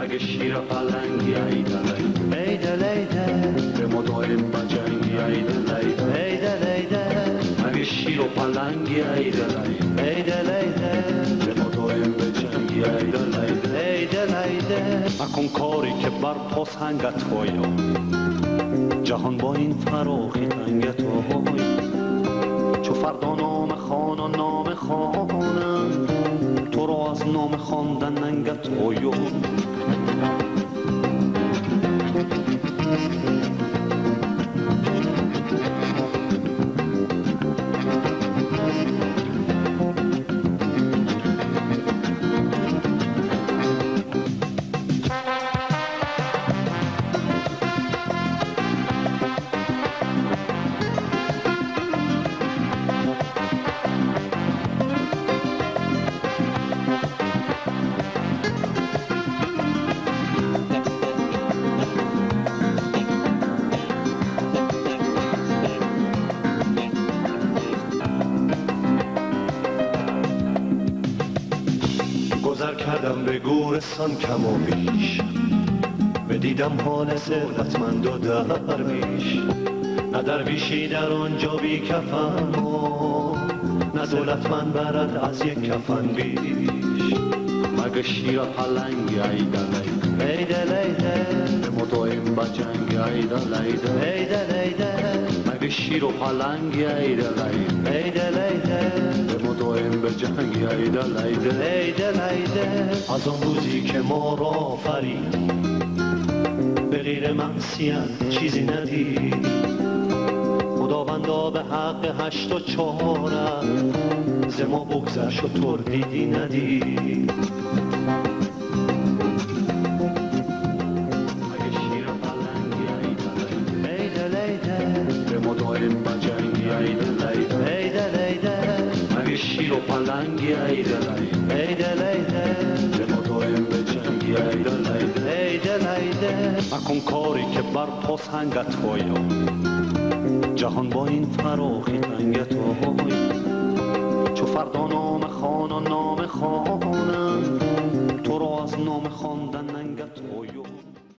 مگه شیر پلنگی ایدل ایدل ایدل به ما دایم بجنگی ایدل ایدل ایدل ایدل مگه شیر و پلنگی ایدل ایدل ایدل به ما دایم بجنگی ایدل ایدل ایدل ایدل مکن کاری که بر پا سنگت های جهان با این فراخی تنگت های چو فردا نام خان و نام خانم تو را از نام خواندن ننگت های کردم به گورستان کم و بیش بدیدم حال ثروتمند و درویش نه درویشی در آنجا بی کفن و نه دولتمند برد از یک کفن بیش مگه شیر پلنگی ایدل ایدل ایدل به ما دایم بجنگی ایدل ایدل ایدل ایدل مگه شیر و پلنگی ایدل ایدل ایدل به ما دایم بجنگی ایدل ایدل ایدل ایدل از آن روزی که ما را آفرید به غیر معصیت چیزی ندید خداوندا به حق 8 و 4 ز ما بگذر شطور دیدی ندید دایم بجنگی ایدل ایدل ایدل ایدل مگه شیر و پلنگی ایدل ایدل ایدل به ما دایم بجنگی ایدل ایدل ایدل ایدل مکن کاری که بر پا سنگت های جهان با این فراخی تنگت های چو فردا نام خان و نام خان